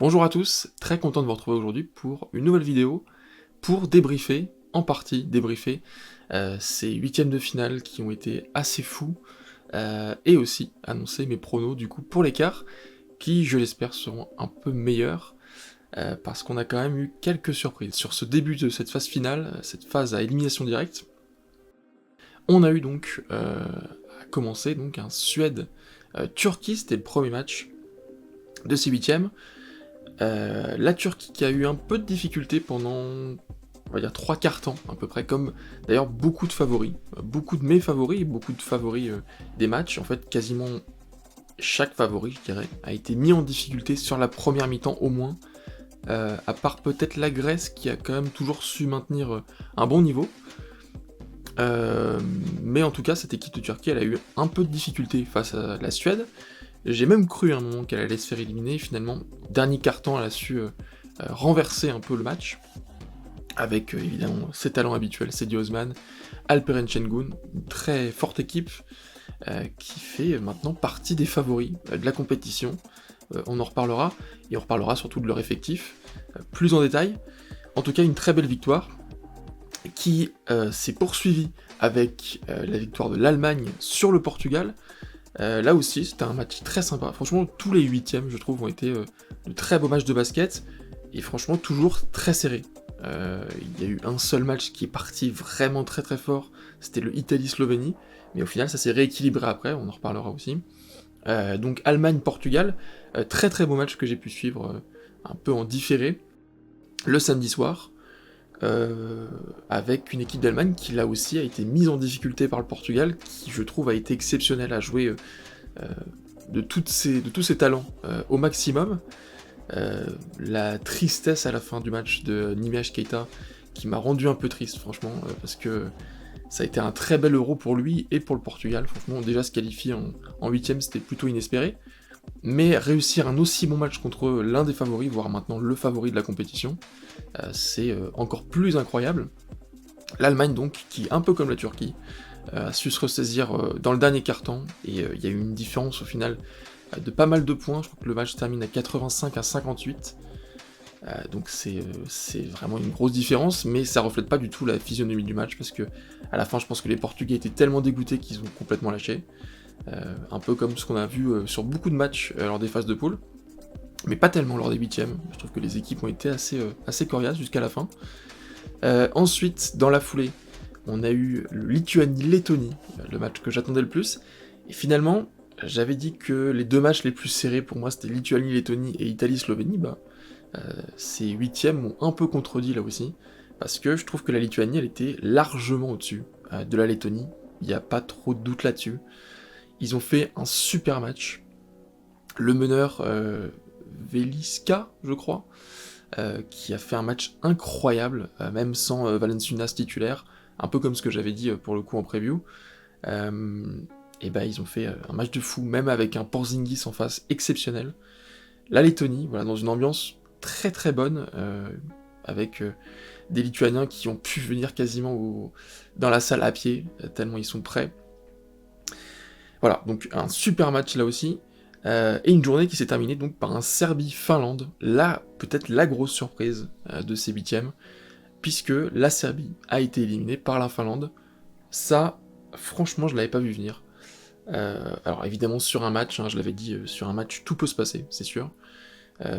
Bonjour à tous, très content de vous retrouver aujourd'hui pour une nouvelle vidéo, pour débriefer, en partie débriefer, ces huitièmes de finale qui ont été assez fous, et aussi annoncer mes pronos du coup pour l'écart, qui je l'espère seront un peu meilleurs, parce qu'on a quand même eu quelques surprises. Sur ce début de cette phase finale, cette phase à élimination directe, on a eu donc, à commencer, donc un Suède-Turquie, c'était le premier match de ces huitièmes. La Turquie qui a eu un peu de difficultés pendant, on va dire, 3 quarts temps, à peu près, comme d'ailleurs beaucoup de favoris, beaucoup de mes favoris, beaucoup de favoris des matchs, en fait, quasiment chaque favori, je dirais, a été mis en difficulté sur la première mi-temps au moins, à part peut-être la Grèce qui a quand même toujours su maintenir un bon niveau. Mais en tout cas, cette équipe de Turquie, elle a eu un peu de difficulté face à la Suède. J'ai même cru à un moment qu'elle allait se faire éliminer, finalement, dernier quart-temps, elle a su renverser un peu le match, avec évidemment ses talents habituels, Sedi Osman, Alperen Şengün, une très forte équipe, qui fait maintenant partie des favoris de la compétition. On en reparlera, et on reparlera surtout de leur effectif, plus en détail. En tout cas, une très belle victoire, qui s'est poursuivie avec la victoire de l'Allemagne sur le Portugal. Là aussi, c'était un match très sympa. Franchement, tous les huitièmes, je trouve, ont été de très beaux matchs de basket, et franchement, toujours très serrés. Il y a eu un seul match qui est parti vraiment très très fort, c'était le Italie-Slovénie, mais au final, ça s'est rééquilibré après, on en reparlera aussi. Donc Allemagne-Portugal, très très beau match que j'ai pu suivre un peu en différé, le samedi soir, avec une équipe d'Allemagne qui là aussi a été mise en difficulté par le Portugal, qui je trouve a été exceptionnel à jouer de tous ses talents au maximum. La tristesse à la fin du match de Nimèche Keita, qui m'a rendu un peu triste franchement, parce que ça a été un très bel Euro pour lui et pour le Portugal. Franchement, déjà se qualifier en huitième, c'était plutôt inespéré, mais réussir un aussi bon match contre l'un des favoris, voire maintenant le favori de la compétition, c'est encore plus incroyable. L'Allemagne donc, qui un peu comme la Turquie, a su se ressaisir dans le dernier quart-temps, et il y a eu une différence au final de pas mal de points. Je crois que le match termine à 85 à 58, donc c'est vraiment une grosse différence, mais ça reflète pas du tout la physionomie du match, parce que à la fin je pense que les Portugais étaient tellement dégoûtés qu'ils ont complètement lâché, un peu comme ce qu'on a vu sur beaucoup de matchs lors des phases de poule, mais pas tellement lors des huitièmes. Je trouve que les équipes ont été assez coriaces jusqu'à la fin. Ensuite, dans la foulée, on a eu le Lituanie-Lettonie, le match que j'attendais le plus, et finalement, j'avais dit que les deux matchs les plus serrés pour moi c'était Lituanie-Lettonie et Italie-Slovénie. Ces huitièmes m'ont un peu contredit là aussi, parce que je trouve que la Lituanie elle était largement au-dessus de la Lettonie, il n'y a pas trop de doute là-dessus. Ils ont fait un super match, le meneur Veliska, je crois, qui a fait un match incroyable, même sans Valanciunas titulaire, un peu comme ce que j'avais dit pour le coup en preview. Et ils ont fait un match de fou, même avec un Porzingis en face exceptionnel. La Lettonie, voilà, dans une ambiance très très bonne, avec des Lituaniens qui ont pu venir quasiment dans la salle à pied, tellement ils sont prêts. Voilà, donc un super match là aussi, et une journée qui s'est terminée donc par un Serbie-Finlande, là peut-être la grosse surprise de ces huitièmes, puisque la Serbie a été éliminée par la Finlande. Ça, franchement, je l'avais pas vu venir. Alors évidemment sur un match, je l'avais dit, sur un match tout peut se passer, c'est sûr.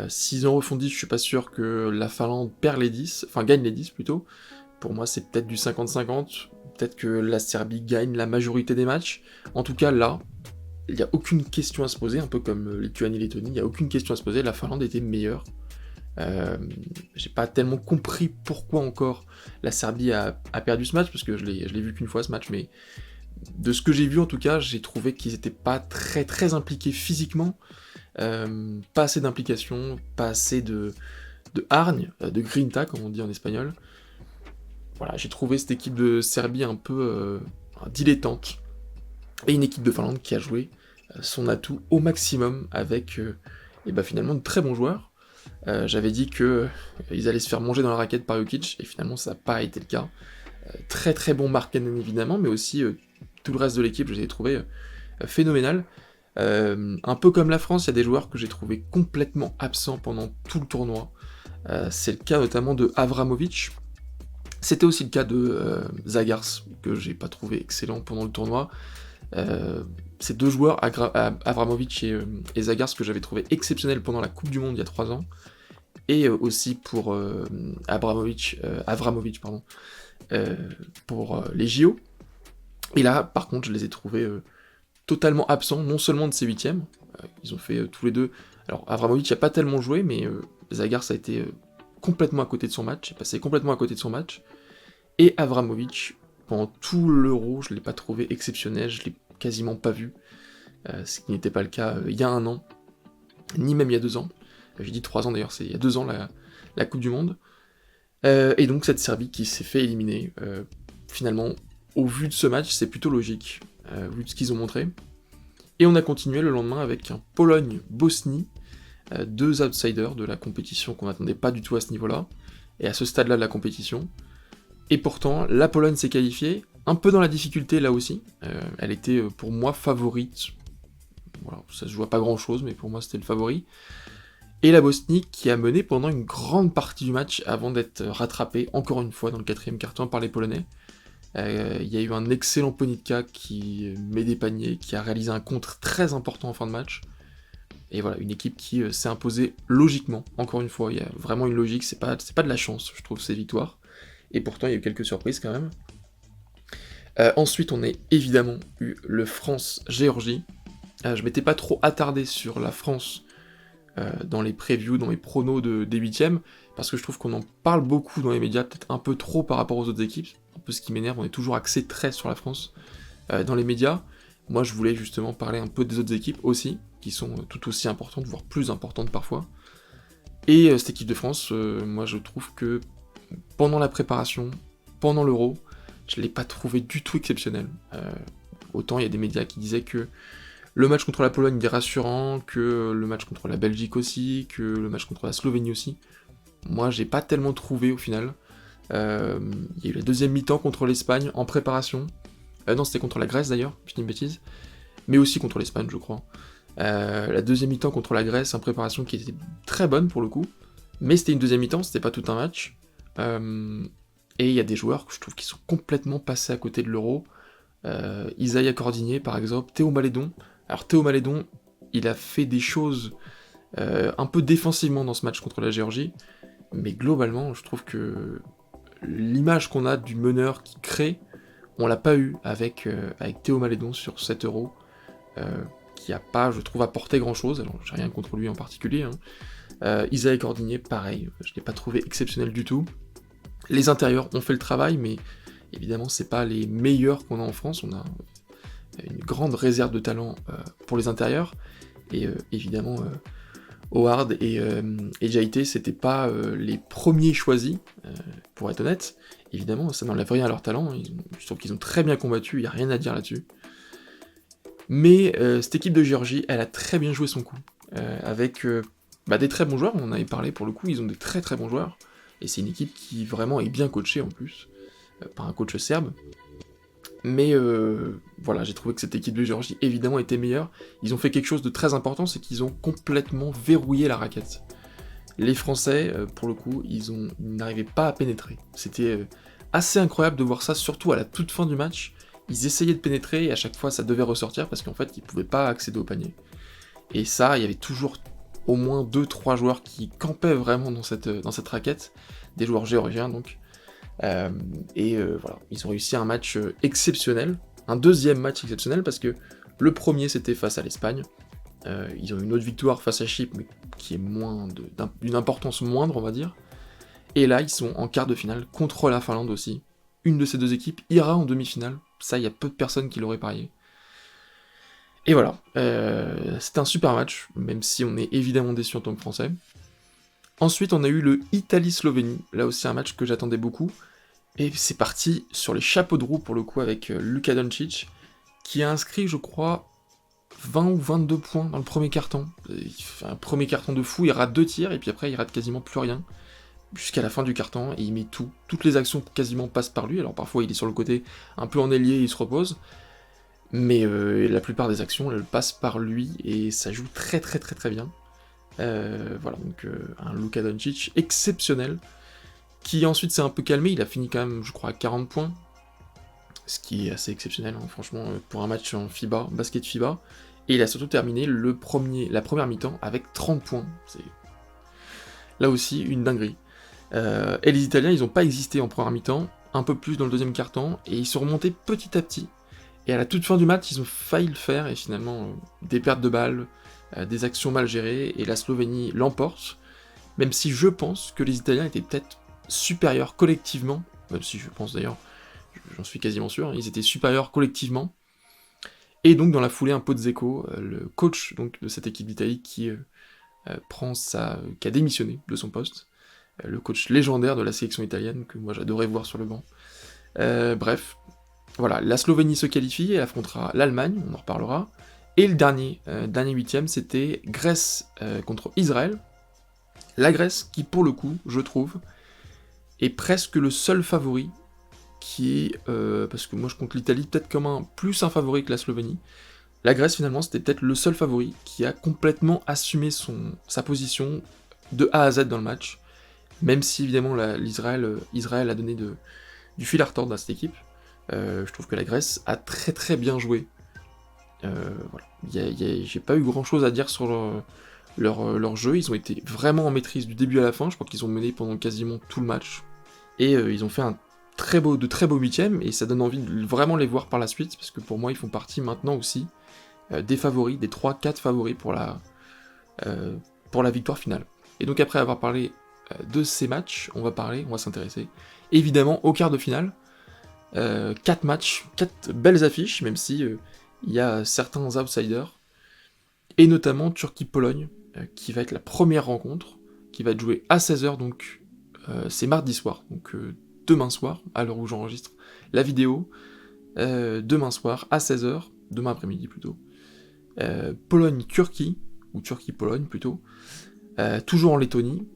S'ils en refont 10, je suis pas sûr que la Finlande perd les 10, enfin gagne les 10 plutôt. Pour moi c'est peut-être du 50-50, peut-être que la Serbie gagne la majorité des matchs. En tout cas là, il n'y a aucune question à se poser, un peu comme Lituanie-Lettonie, il n'y a aucune question à se poser, la Finlande était meilleure. J'ai pas tellement compris pourquoi encore la Serbie a perdu ce match, parce que je l'ai vu qu'une fois ce match, mais de ce que j'ai vu en tout cas, j'ai trouvé qu'ils étaient pas très très impliqués physiquement, pas assez d'implication, pas assez de hargne, de grinta comme on dit en espagnol. Voilà, j'ai trouvé cette équipe de Serbie un peu dilettante, et une équipe de Finlande qui a joué son atout au maximum avec finalement de très bons joueurs. J'avais dit que ils allaient se faire manger dans la raquette par Jokic, et finalement ça n'a pas été le cas. Très très bon Markkanen évidemment, mais aussi tout le reste de l'équipe, je les ai trouvés phénoménal. Un peu comme la France, il y a des joueurs que j'ai trouvé complètement absents pendant tout le tournoi. C'est le cas notamment de Avramovic. C'était aussi le cas de Zagars, que j'ai pas trouvé excellent pendant le tournoi. Ces deux joueurs, Avramovic et Zagars, que j'avais trouvé exceptionnels pendant la Coupe du Monde il y a 3 ans, et aussi pour Avramovic, pardon, pour les JO. Et là, par contre, je les ai trouvés totalement absents, non seulement de ces huitièmes, ils ont fait tous les deux... Alors, Avramovic n'a pas tellement joué, mais Zagars a été complètement à côté de son match, est passé complètement à côté de son match, et Avramovic, pendant tout l'Euro, je ne l'ai pas trouvé exceptionnel, je ne l'ai quasiment pas vu, ce qui n'était pas le cas il y a 1 an, ni même il y a 2 ans. J'ai dit 3 ans d'ailleurs, c'est il y a 2 ans la Coupe du Monde. Et donc cette Serbie qui s'est fait éliminer, finalement, au vu de ce match, c'est plutôt logique, vu de ce qu'ils ont montré. Et on a continué le lendemain avec un Pologne-Bosnie, 2 outsiders de la compétition qu'on n'attendait pas du tout à ce niveau-là, et à ce stade-là de la compétition. Et pourtant, la Pologne s'est qualifiée, un peu dans la difficulté là aussi. Elle était pour moi favorite. Voilà, ça se joue à pas grand-chose, mais pour moi c'était le favori. Et la Bosnie qui a mené pendant une grande partie du match avant d'être rattrapée encore une fois dans le 4e quart-temps par les Polonais. Il y a eu un excellent Ponitka qui met des paniers, qui a réalisé un contre très important en fin de match. Et voilà, une équipe qui s'est imposée logiquement, encore une fois, il y a vraiment une logique, c'est pas de la chance, je trouve, ces victoires. Et pourtant, il y a eu quelques surprises quand même. Ensuite, on a évidemment eu le France-Géorgie. Je m'étais pas trop attardé sur la France dans les previews, dans les pronos des huitièmes, parce que je trouve qu'on en parle beaucoup dans les médias, peut-être un peu trop par rapport aux autres équipes, un peu ce qui m'énerve, on est toujours axé très sur la France dans les médias. Moi je voulais justement parler un peu des autres équipes aussi, qui sont tout aussi importantes, voire plus importantes parfois. Et cette équipe de France, moi je trouve que pendant la préparation, pendant l'Euro, je ne l'ai pas trouvé du tout exceptionnel. Autant il y a des médias qui disaient que le match contre la Pologne était rassurant, que le match contre la Belgique aussi, que le match contre la Slovénie aussi. Moi, j'ai pas tellement trouvé au final. Il y a eu la deuxième mi-temps contre l'Espagne en préparation. Non, c'était contre la Grèce d'ailleurs, je dis une bêtise. Mais aussi contre l'Espagne, je crois. La deuxième mi-temps contre la Grèce en préparation qui était très bonne pour le coup. Mais c'était une deuxième mi-temps, c'était pas tout un match. Et il y a des joueurs que je trouve qui sont complètement passés à côté de l'Euro. Isaiah Cordigné par exemple, Théo Malédon. Alors Théo Malédon, il a fait des choses un peu défensivement dans ce match contre la Géorgie, mais globalement, je trouve que l'image qu'on a du meneur qui crée, on l'a pas eu avec Théo Malédon sur 7 euros, qui a pas, je trouve, apporté grand-chose, alors j'ai rien contre lui en particulier. Isaiah Cordigné, pareil, je l'ai pas trouvé exceptionnel du tout. Les intérieurs ont fait le travail, mais évidemment, c'est pas les meilleurs qu'on a en France, on a une grande réserve de talent pour les intérieurs, et évidemment Howard et Jaité, c'était pas les premiers choisis, pour être honnête. Évidemment, ça n'enlève rien à leur talent, je trouve qu'ils ont très bien combattu, il n'y a rien à dire là-dessus. Mais cette équipe de Géorgie, elle a très bien joué son coup, avec des très bons joueurs, on en avait parlé pour le coup, ils ont des très très bons joueurs, et c'est une équipe qui vraiment est bien coachée en plus, par un coach serbe. Mais voilà, j'ai trouvé que cette équipe de Géorgie, évidemment, était meilleure. Ils ont fait quelque chose de très important, c'est qu'ils ont complètement verrouillé la raquette. Les Français, pour le coup, ils n'arrivaient pas à pénétrer. C'était assez incroyable de voir ça, surtout à la toute fin du match. Ils essayaient de pénétrer, et à chaque fois, ça devait ressortir, parce qu'en fait, ils pouvaient pas accéder au panier. Et ça, il y avait toujours au moins 2-3 joueurs qui campaient vraiment dans cette raquette, des joueurs géorgiens, donc. Voilà, ils ont réussi un match exceptionnel, un deuxième match exceptionnel, parce que le premier c'était face à l'Espagne, ils ont eu une autre victoire face à Chypre, mais qui est d'une importance moindre, on va dire, et là ils sont en quart de finale contre la Finlande aussi. Une de ces deux équipes ira en demi-finale, ça il y a peu de personnes qui l'auraient parié. Et voilà, c'était un super match, même si on est évidemment déçu en tant que Français. Ensuite on a eu le Italie-Slovénie, là aussi un match que j'attendais beaucoup, et c'est parti sur les chapeaux de roue pour le coup avec Luka Doncic, qui a inscrit, je crois, 20 ou 22 points dans le premier carton. Il fait un premier carton de fou, il rate 2 tirs, et puis après il rate quasiment plus rien, jusqu'à la fin du carton, et il met tout. Toutes les actions quasiment passent par lui, alors parfois il est sur le côté, un peu en ailier, il se repose. Mais la plupart des actions, elles passent par lui, et ça joue très très très très bien. Voilà, donc un Luka Doncic exceptionnel, qui ensuite s'est un peu calmé, il a fini quand même, je crois, à 40 points, ce qui est assez exceptionnel, hein, franchement, pour un match en FIBA, basket FIBA, et il a surtout terminé la première mi-temps avec 30 points, c'est là aussi une dinguerie. Et les Italiens, ils n'ont pas existé en première mi-temps, un peu plus dans le deuxième quart-temps, et ils sont remontés petit à petit, et à la toute fin du match, ils ont failli le faire, et finalement, des pertes de balles, des actions mal gérées, et la Slovénie l'emporte, même si je pense que les Italiens étaient peut-être supérieurs collectivement, même si je pense d'ailleurs, j'en suis quasiment sûr, ils étaient supérieurs collectivement, et donc dans la foulée, un Pozzecco, le coach donc, de cette équipe d'Italie, qui a démissionné de son poste, le coach légendaire de la sélection italienne, que moi j'adorais voir sur le banc. Bref, voilà, la Slovénie se qualifie, elle affrontera l'Allemagne, on en reparlera, et le dernier huitième, c'était Grèce contre Israël. La Grèce, qui pour le coup, je trouve, est presque le seul favori, qui est, parce que moi je compte l'Italie peut-être comme plus un favori que la Slovénie, la Grèce finalement c'était peut-être le seul favori qui a complètement assumé sa position de A à Z dans le match, même si évidemment Israël a donné du fil à retordre à cette équipe. Je trouve que la Grèce a très très bien joué. Voilà. J'ai pas eu grand chose à dire sur leur jeu, ils ont été vraiment en maîtrise du début à la fin, je crois qu'ils ont mené pendant quasiment tout le match, et ils ont fait de très beaux huitièmes, et ça donne envie de vraiment les voir par la suite, parce que pour moi ils font partie maintenant aussi des favoris, des 3-4 favoris pour la victoire finale. Et donc après avoir parlé de ces matchs, on va s'intéresser évidemment au quart de finale. 4 matchs, 4 belles affiches, même si il y a certains outsiders, et notamment Turquie-Pologne, qui va être la première rencontre, qui va être jouée à 16h, donc c'est mardi soir, donc demain soir, à l'heure où j'enregistre la vidéo, demain soir à 16h, demain après-midi plutôt, Pologne-Turquie, ou Turquie-Pologne plutôt, toujours en Lettonie.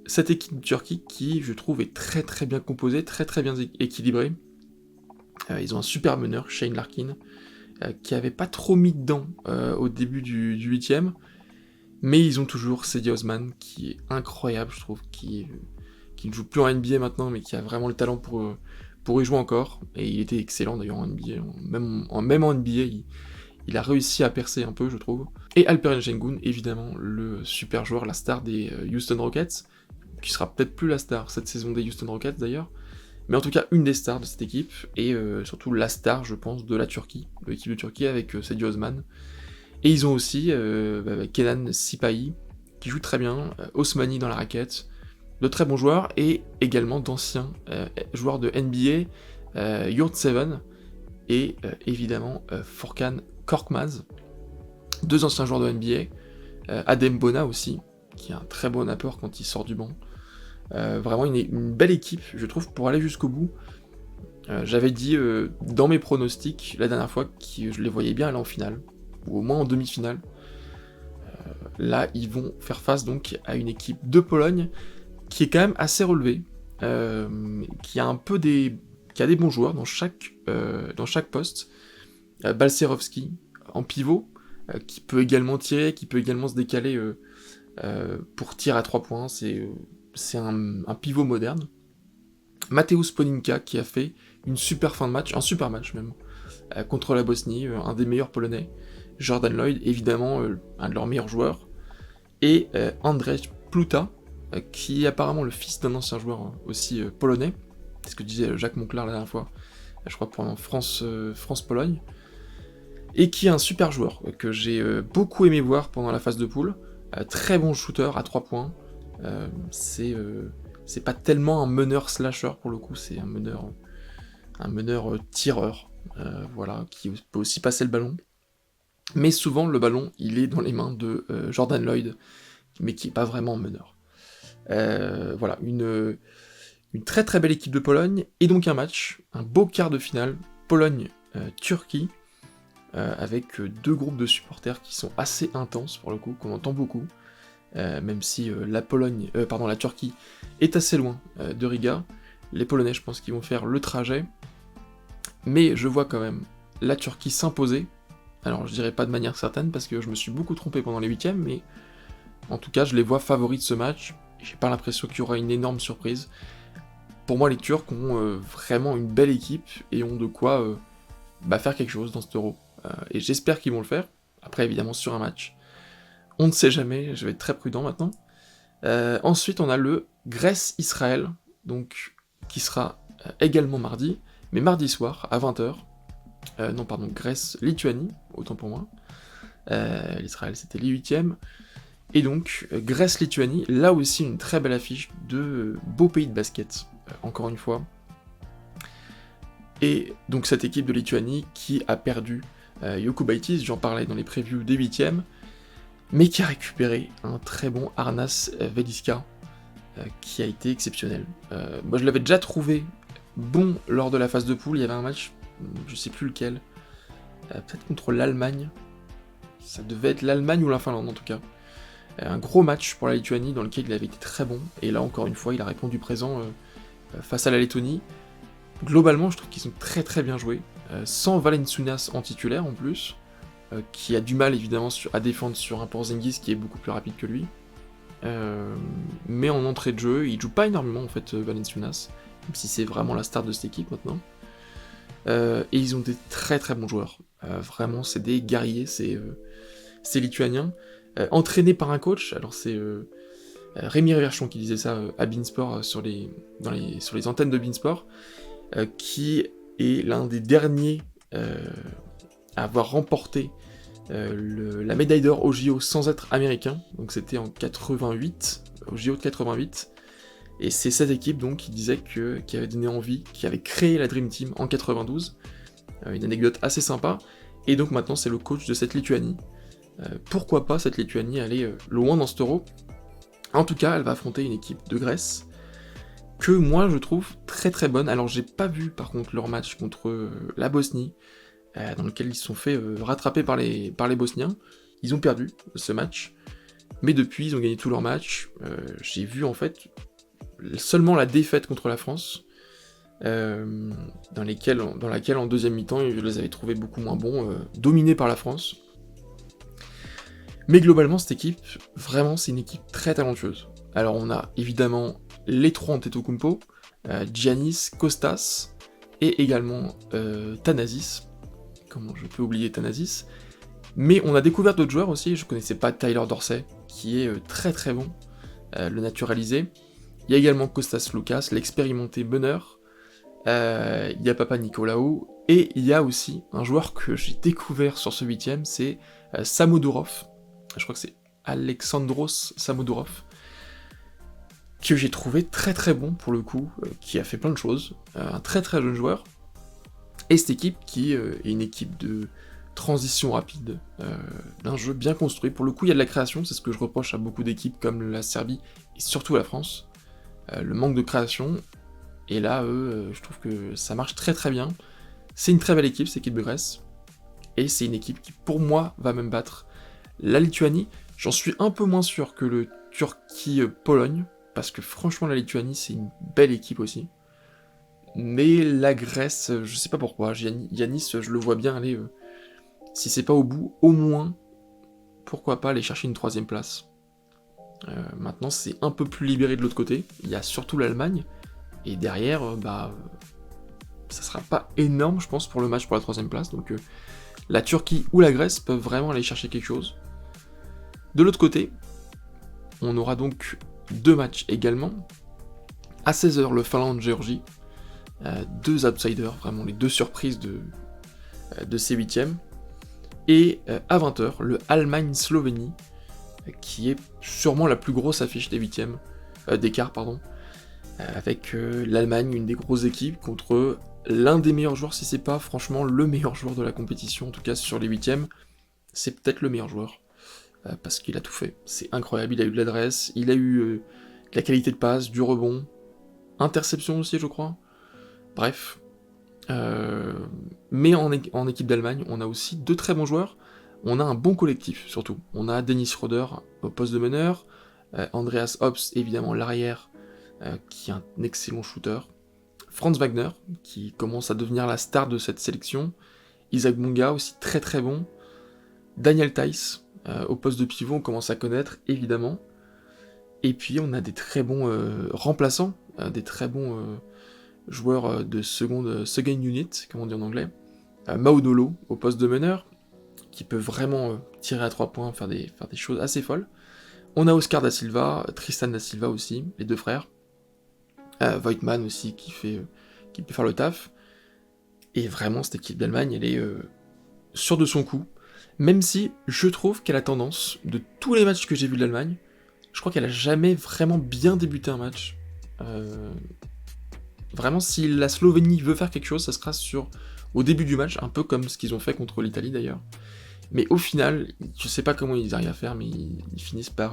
Cette équipe de Turquie qui, je trouve, est très très bien composée, très très bien équilibrée. Ils ont un super meneur, Shane Larkin, qui avait pas trop mis dedans au début du 8ème, mais ils ont toujours Cedi Osman, qui est incroyable, je trouve, qui ne joue plus en NBA maintenant, mais qui a vraiment le talent pour y jouer encore, et il était excellent d'ailleurs en NBA, même en NBA, il a réussi à percer un peu, je trouve. Et Alperen Sengun, évidemment, le super joueur, la star des Houston Rockets, qui sera peut-être plus la star cette saison des Houston Rockets d'ailleurs, mais en tout cas une des stars de cette équipe, et surtout la star, je pense, de la Turquie, de l'équipe de Turquie avec Cedi Osman. Et ils ont aussi Kenan Sipahi, qui joue très bien, Osmani dans la raquette, de très bons joueurs, et également d'anciens joueurs de NBA, Yurtseven, et évidemment Furkan Korkmaz, deux anciens joueurs de NBA, Adem Bona aussi, qui a un très bon apport quand il sort du banc. Vraiment une belle équipe, je trouve, pour aller jusqu'au bout. J'avais dit dans mes pronostics la dernière fois que je les voyais bien aller en finale, ou au moins en demi-finale. Là, ils vont faire face donc à une équipe de Pologne qui est quand même assez relevée, qui a des bons joueurs dans chaque poste. Balcerowski en pivot, qui peut également tirer, qui peut également se décaler pour tir à 3 points, c'est un pivot moderne. Mateusz Poninka qui a fait une super fin de match, un super match même, contre la Bosnie, un des meilleurs polonais. Jordan Lloyd, évidemment, un de leurs meilleurs joueurs. Et Andrzej Pluta, qui est apparemment le fils d'un ancien joueur aussi polonais, c'est ce que disait Jacques Monclar la dernière fois, je crois pendant France-Pologne, et qui est un super joueur, que j'ai beaucoup aimé voir pendant la phase de poule, très bon shooter à 3 points, c'est pas tellement un meneur slasher pour le coup, c'est un meneur tireur, voilà, qui peut aussi passer le ballon. Mais souvent le ballon il est dans les mains de Jordan Lloyd, mais qui est pas vraiment meneur. Voilà, une très très belle équipe de Pologne, et donc un beau quart de finale, Pologne-Turquie, avec deux groupes de supporters qui sont assez intenses pour le coup, qu'on entend beaucoup. Même si la Turquie est assez loin de Riga, les Polonais je pense qu'ils vont faire le trajet, mais je vois quand même la Turquie s'imposer. Alors je dirais pas de manière certaine parce que je me suis beaucoup trompé pendant les huitièmes, mais en tout cas je les vois favoris de ce match. J'ai pas l'impression qu'il y aura une énorme surprise. Pour moi les Turcs ont vraiment une belle équipe et ont de quoi faire quelque chose dans cet Euro. Et j'espère qu'ils vont le faire. Après évidemment sur un match. On ne sait jamais, je vais être très prudent maintenant. Ensuite on a le Grèce-Israël, donc qui sera également mardi, mais mardi soir à 20h. Non pardon, Grèce-Lituanie, autant pour moi. L'Israël c'était les huitièmes. Et donc Grèce-Lituanie, là aussi une très belle affiche de beau pays de basket, encore une fois. Et donc cette équipe de Lituanie qui a perdu Jokubaitis, j'en parlais dans les previews des huitièmes, mais qui a récupéré un très bon Arnas Velička, qui a été exceptionnel. Moi je l'avais déjà trouvé bon lors de la phase de poule, il y avait un match, je sais plus lequel, peut-être contre l'Allemagne, ça devait être l'Allemagne ou la Finlande en tout cas. Un gros match pour la Lituanie dans lequel il avait été très bon, et là encore une fois il a répondu présent face à la Lettonie. Globalement je trouve qu'ils sont très très bien joués, sans Valanciunas en titulaire en plus, qui a du mal évidemment à défendre sur un Porzingis qui est beaucoup plus rapide que lui. Mais en entrée de jeu, il joue pas énormément en fait Valanciunas, même si c'est vraiment la star de cette équipe maintenant. Et ils ont des très très bons joueurs. Vraiment c'est des guerriers, c'est lituaniens. Entraînés par un coach, alors c'est Rémi Réverchon qui disait ça à Beansport sur les antennes de Beansport, qui est l'un des derniers à avoir remporté la médaille d'or au JO sans être américain, donc c'était en 88, au JO de 88, et c'est cette équipe donc qui disait qui avait donné envie, qui avait créé la Dream Team en 92, une anecdote assez sympa, et donc maintenant c'est le coach de cette Lituanie. Pourquoi pas cette Lituanie aller loin dans cet Euro. En tout cas, elle va affronter une équipe de Grèce que moi je trouve très très bonne. Alors j'ai pas vu par contre leur match contre la Bosnie, dans lequel ils se sont fait rattraper par les Bosniens. Ils ont perdu ce match, mais depuis ils ont gagné tous leurs matchs. J'ai vu en fait seulement la défaite contre la France, dans laquelle en deuxième mi-temps je les avais trouvés beaucoup moins bons, dominés par la France. Mais globalement, cette équipe, vraiment, c'est une équipe très talentueuse. Alors, on a évidemment les trois Antetokounmpo, Giannis, Kostas, et également Thanasis. Comment je peux oublier Thanasis? Mais on a découvert d'autres joueurs aussi, je connaissais pas Tyler Dorsey, qui est très très bon, le naturalisé. Il y a également Kostas Loukas, l'expérimenté meneur. Il y a Papa Nicolaou, et il y a aussi un joueur que j'ai découvert sur ce huitième, c'est Samodurov. Je crois que c'est Alexandros Samodurov, que j'ai trouvé très très bon pour le coup, qui a fait plein de choses, un très très jeune joueur, et cette équipe qui est une équipe de transition rapide, d'un jeu bien construit. Pour le coup il y a de la création, c'est ce que je reproche à beaucoup d'équipes comme la Serbie, et surtout la France, le manque de création, et là je trouve que ça marche très très bien. C'est une très belle équipe, cette équipe de Grèce, et c'est une équipe qui pour moi va même battre la Lituanie. J'en suis un peu moins sûr que le Turquie-Pologne, parce que franchement la Lituanie c'est une belle équipe aussi. Mais la Grèce, je sais pas pourquoi, Giannis je le vois bien aller, si c'est pas au bout, au moins, pourquoi pas aller chercher une troisième place. Maintenant c'est un peu plus libéré de l'autre côté, il y a surtout l'Allemagne, et derrière, ça sera pas énorme je pense pour le match pour la troisième place, donc la Turquie ou la Grèce peuvent vraiment aller chercher quelque chose. De l'autre côté, on aura donc deux matchs également. À 16h, le Finlande-Géorgie. Deux outsiders, vraiment les deux surprises de ces huitièmes. Et à 20h, le Allemagne-Slovénie, qui est sûrement la plus grosse affiche des huitièmes, d'écart, pardon. Avec l'Allemagne, une des grosses équipes, contre l'un des meilleurs joueurs, si c'est pas franchement le meilleur joueur de la compétition, en tout cas sur les huitièmes, c'est peut-être le meilleur joueur. Parce qu'il a tout fait, c'est incroyable, il a eu de l'adresse, il a eu de la qualité de passe, du rebond, interception aussi je crois, bref. Mais en équipe d'Allemagne, on a aussi deux très bons joueurs, on a un bon collectif surtout, on a Dennis Schroeder au poste de meneur, Andreas Hobbs évidemment l'arrière, qui est un excellent shooter, Franz Wagner, qui commence à devenir la star de cette sélection, Isaac Bonga aussi très très bon. Daniel Theis, au poste de pivot, on commence à connaître, évidemment. Et puis on a des très bons remplaçants, des très bons joueurs de second unit, comme on dit en anglais. Maudolo, au poste de meneur, qui peut vraiment tirer à 3 points, faire des choses assez folles. On a Oscar da Silva, Tristan da Silva aussi, les deux frères. Voigtman aussi, qui peut faire le taf. Et vraiment, cette équipe d'Allemagne, elle est sûre de son coup. Même si je trouve qu'elle a tendance, de tous les matchs que j'ai vus de l'Allemagne, je crois qu'elle a jamais vraiment bien débuté un match. Vraiment, si la Slovénie veut faire quelque chose, ça sera au début du match, un peu comme ce qu'ils ont fait contre l'Italie d'ailleurs. Mais au final, je sais pas comment ils arrivent à faire, mais ils finissent par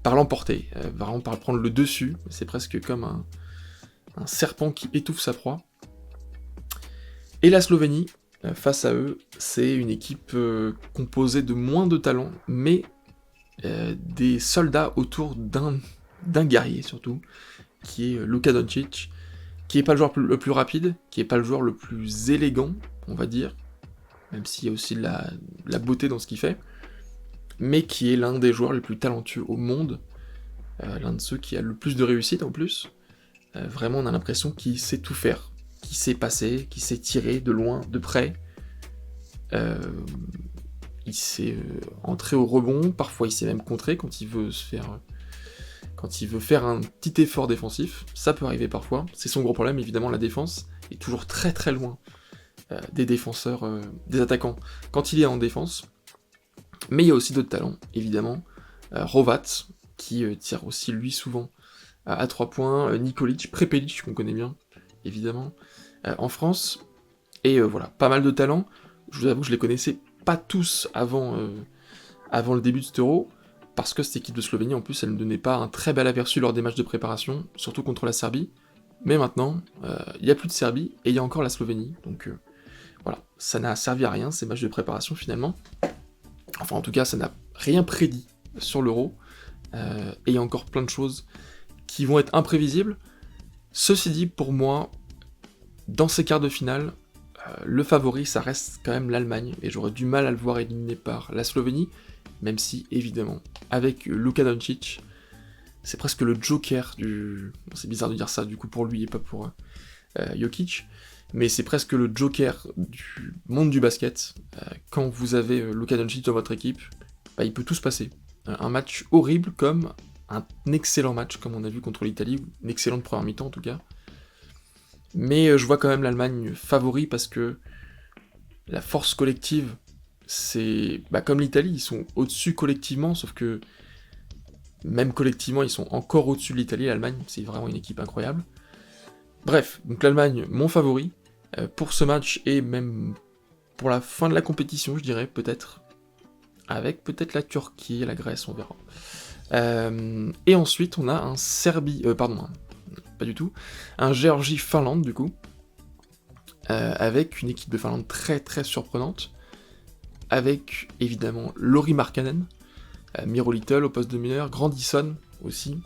l'emporter, vraiment par prendre le dessus. C'est presque comme un serpent qui étouffe sa proie. Et la Slovénie, face à eux, c'est une équipe composée de moins de talents, mais des soldats autour d'un guerrier surtout, qui est Luka Doncic, qui est pas le joueur le plus rapide, qui est pas le joueur le plus élégant, on va dire, même s'il y a aussi de la beauté dans ce qu'il fait, mais qui est l'un des joueurs les plus talentueux au monde, l'un de ceux qui a le plus de réussite en plus. Vraiment, on a l'impression qu'il sait tout faire, qu'il sait passer, qu'il sait tirer de loin, de près. Il sait entrer au rebond, parfois il sait même contrer quand il veut faire un petit effort défensif. Ça peut arriver parfois. C'est son gros problème, évidemment, la défense est toujours très très loin des défenseurs, des attaquants quand il est en défense. Mais il y a aussi d'autres talents, évidemment. Rovat, qui tire aussi lui souvent à 3 points. Nikolic, Prepelic, qu'on connaît bien, évidemment, en France. Et voilà, pas mal de talents. Je vous avoue que je les connaissais pas tous avant le début de cet Euro, parce que cette équipe de Slovénie, en plus, elle ne donnait pas un très bel aperçu lors des matchs de préparation, surtout contre la Serbie. Mais maintenant, il n'y a plus de Serbie, et il y a encore la Slovénie. Donc voilà, ça n'a servi à rien, ces matchs de préparation, finalement. Enfin, en tout cas, ça n'a rien prédit sur l'Euro. Et il y a encore plein de choses qui vont être imprévisibles. Ceci dit, pour moi, dans ces quarts de finale, le favori, ça reste quand même l'Allemagne, et j'aurais du mal à le voir éliminé par la Slovénie, même si, évidemment, avec Luka Doncic, c'est presque le joker du... Bon, c'est bizarre de dire ça, du coup, pour lui et pas pour Jokic, mais c'est presque le joker du monde du basket. Quand vous avez Luka Doncic dans votre équipe, bah, il peut tout se passer. Un match horrible comme un excellent match, comme on a vu contre l'Italie, une excellente première mi-temps en tout cas. Mais je vois quand même l'Allemagne favori parce que la force collective, c'est... comme l'Italie, ils sont au-dessus collectivement, sauf que même collectivement, ils sont encore au-dessus de l'Italie. L'Allemagne, c'est vraiment une équipe incroyable. Bref, donc l'Allemagne, mon favori, pour ce match et même pour la fin de la compétition, je dirais, peut-être. Avec peut-être la Turquie et la Grèce, on verra. Et ensuite, on a un Serbie... pas du tout. Un Géorgie-Finlande, du coup. Avec une équipe de Finlande très très surprenante. Avec, évidemment, Lauri Markkanen, Miro Little au poste de meneur, Grandisson aussi.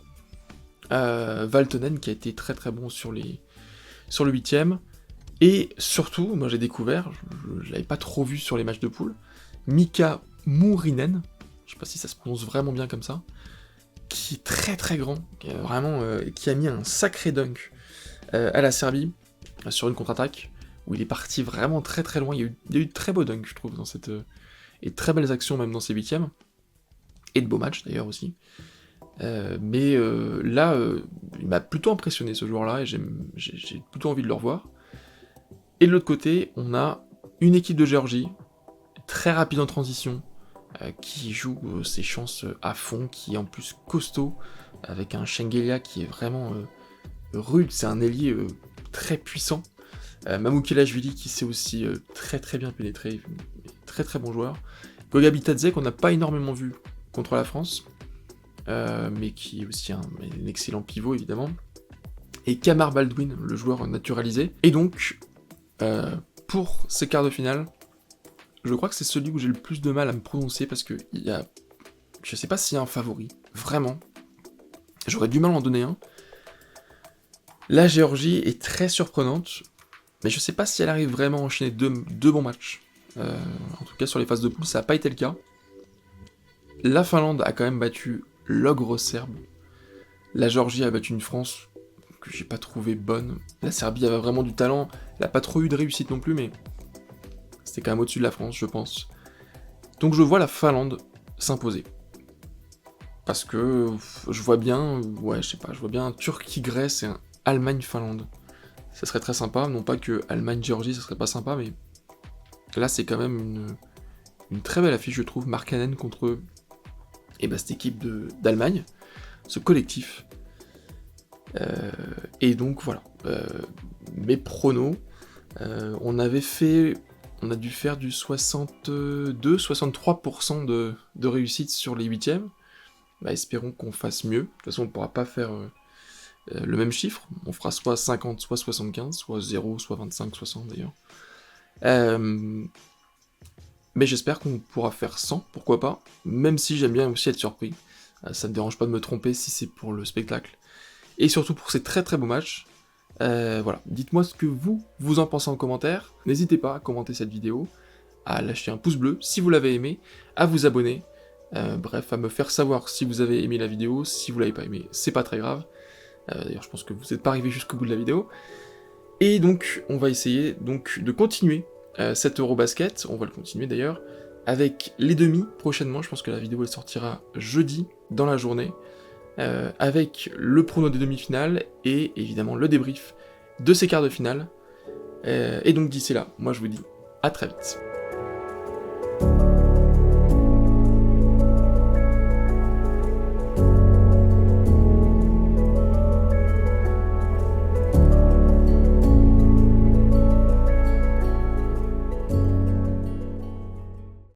Valtonen, qui a été très très bon sur le 8ème. Et surtout, moi j'ai découvert, je l'avais pas trop vu sur les matchs de poule, Mika Mourinen, je sais pas si ça se prononce vraiment bien comme ça, qui est très très grand, qui a mis un sacré dunk à la Serbie, sur une contre-attaque, où il est parti vraiment très très loin. Il y a eu de très beaux dunks, je trouve, dans et de très belles actions même dans ces 8ème, et de beaux matchs d'ailleurs aussi. Mais là, il m'a plutôt impressionné ce joueur-là, et j'ai plutôt envie de le revoir. Et de l'autre côté, on a une équipe de Géorgie, très rapide en transition, qui joue ses chances à fond, qui est en plus costaud, avec un Shengelia qui est vraiment rude, c'est un ailier très puissant. Mamoukelashvili qui sait aussi très très bien pénétrer, très très bon joueur. Goga Bitadze qu'on n'a pas énormément vu contre la France, mais qui est aussi un excellent pivot évidemment. Et Kamar Baldwin, le joueur naturalisé. Et donc, pour ces quarts de finale, je crois que c'est celui où j'ai le plus de mal à me prononcer parce que je sais pas s'il y a un favori, vraiment. J'aurais du mal à en donner un. La Géorgie est très surprenante, Mais je sais pas si elle arrive vraiment à enchaîner deux bons matchs. En tout cas, sur les phases de poule, ça n'a pas été le cas. La Finlande a quand même battu l'ogre serbe. La Géorgie a battu une France que j'ai pas trouvé bonne. La Serbie avait vraiment du talent. Elle a pas trop eu de réussite non plus, mais c'était quand même au-dessus de la France, je pense. Donc je vois la Finlande s'imposer. Parce que je vois bien, ouais, je sais pas, je vois bien un Turquie-Grèce et un Allemagne-Finlande. Ça serait très sympa, non pas que Allemagne-Géorgie, ça serait pas sympa, mais là c'est quand même une très belle affiche, je trouve. Markkanen contre cette équipe d'Allemagne, ce collectif. Et donc voilà, mes pronos, on a dû faire du 62-63% de réussite sur les huitièmes. Bah, espérons qu'on fasse mieux. De toute façon, on ne pourra pas faire le même chiffre. On fera soit 50, soit 75, soit 0, soit 25, 60 d'ailleurs. Mais j'espère qu'on pourra faire 100, pourquoi pas. Même si j'aime bien aussi être surpris. Ça ne me dérange pas de me tromper si c'est pour le spectacle. Et surtout pour ces très très beaux matchs. Voilà, dites-moi ce que vous en pensez en commentaire. N'hésitez pas à commenter cette vidéo, à lâcher un pouce bleu si vous l'avez aimé, à vous abonner. Bref, à me faire savoir si vous avez aimé la vidéo, si vous l'avez pas aimé, c'est pas très grave. D'ailleurs, je pense que vous n'êtes pas arrivé jusqu'au bout de la vidéo. Et donc, on va essayer donc de continuer cet Eurobasket, on va le continuer d'ailleurs, avec les demi prochainement. Je pense que la vidéo elle sortira jeudi dans la journée, avec le prono des demi-finales et évidemment le débrief de ces quarts de finale. Et donc d'ici là, moi je vous dis à très vite.